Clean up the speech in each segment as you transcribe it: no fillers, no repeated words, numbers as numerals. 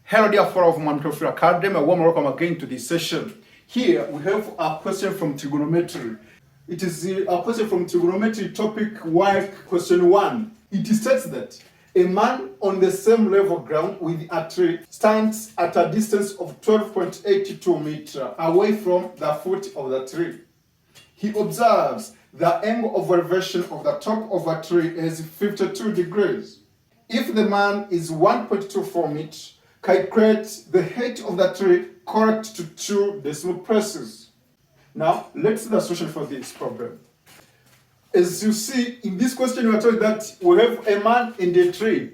Hello dear followers of Mwalimu Theophil Academy, a warm welcome again to this session. Here we have a question from trigonometry. It is a question from trigonometry topic work question 1. It states that a man on the same level ground with a tree stands at a distance of 12.82 meters away from the foot of the tree. He observes the angle of elevation of the top of a tree is 52 degrees. If the man is 1.24 meters, calculate the height of the tree correct to 2 decimal places. Now, let's see the solution for this problem. As you see, in this question, we are told that we have a man and a tree.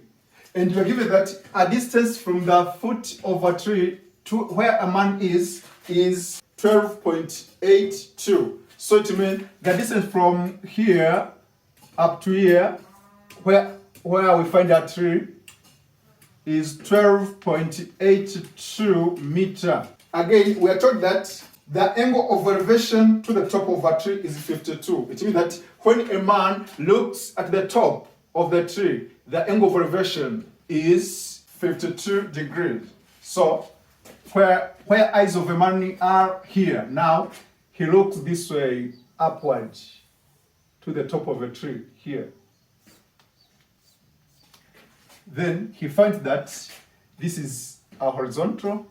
And we are given that a distance from the foot of a tree to where a man is 12.82. So it means the distance from here up to here, where we find a tree, is 12.82 meter. Again, we are told that the angle of elevation to the top of a tree is 52. It means that when a man looks at the top of the tree, the angle of elevation is 52 degrees. So, where eyes of a man are here, now he looks this way upward to the top of a tree here. Then he finds that this is a horizontal.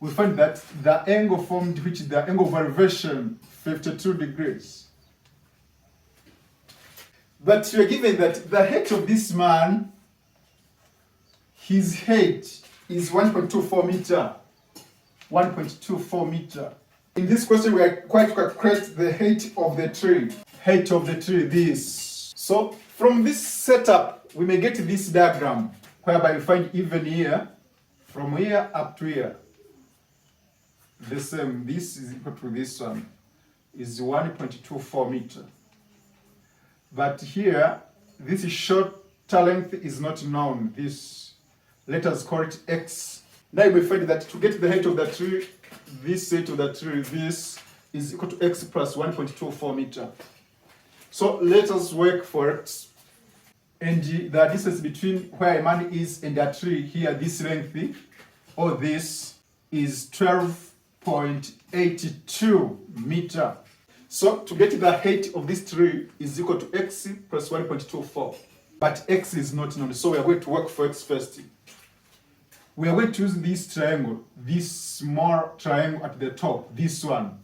We find that the angle formed, which is the angle of elevation, 52 degrees. But we are given that the height of this man, his height is 1.24 meter. 1.24 meter. In this question, we are quite to calculate the height of the tree. Height of the tree, this. So, from this setup, we may get this diagram, whereby we find even here, from here up to here, the same. This is equal to this one, is 1.24 meter. But here, this shorter length is not known. This, let us call it x. Now you may find that to get the height of the tree, this height of the tree, this is equal to x plus 1.24 meter. So let us work for x. And the distance between where a man is and a tree here, this length, or this, is 12.82 meter. So to get the height of this tree is equal to x plus 1.24. But x is not known, so we are going to work for x first. We are going to use this triangle, this small triangle at the top, this one.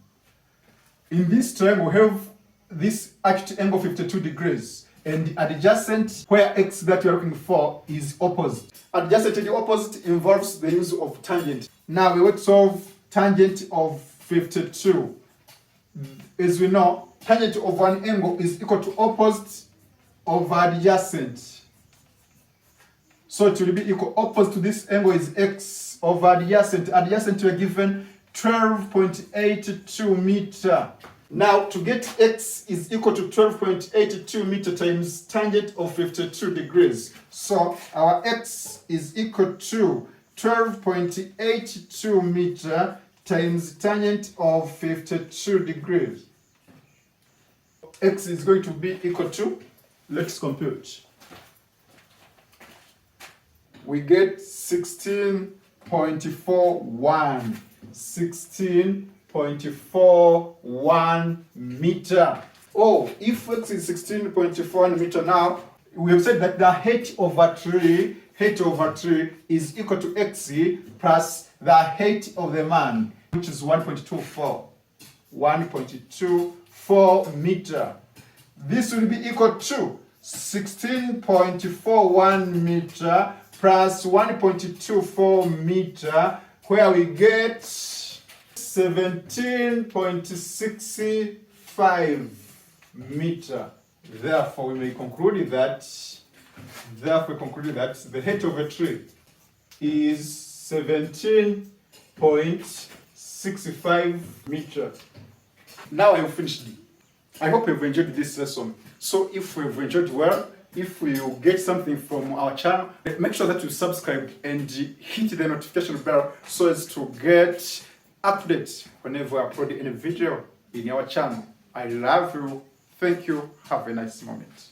In this triangle, we have this acute angle 52 degrees. And adjacent, where x that we are looking for is opposite. Adjacent and opposite involves the use of tangent. Now we will solve tangent of 52. As we know, tangent of one angle is equal to opposite of adjacent. So it will be equal, opposite to this angle is x over adjacent. Adjacent we are given 12.82 meter. Now, to get x is equal to 12.82 meter times tangent of 52 degrees. So, our x is equal to 12.82 meter times tangent of 52 degrees. X is going to be equal to, let's compute. We get 16.41. 16.41 meter. Oh, if x is 16.41 meter now, we have said that the height of a tree is equal to x plus the height of the man, which is 1.24. 1.24 meter. This will be equal to 16.41 meter plus 1.24 meter, where we get 17.65 meter. Therefore, we may conclude that the height of a tree is 17.65 meter. Now I have finished. I hope you've enjoyed this lesson. So if you've enjoyed well, if you get something from our channel, make sure that you subscribe and hit the notification bell so as to get updates whenever I upload any video in our channel. I love you. Thank you. Have a nice moment.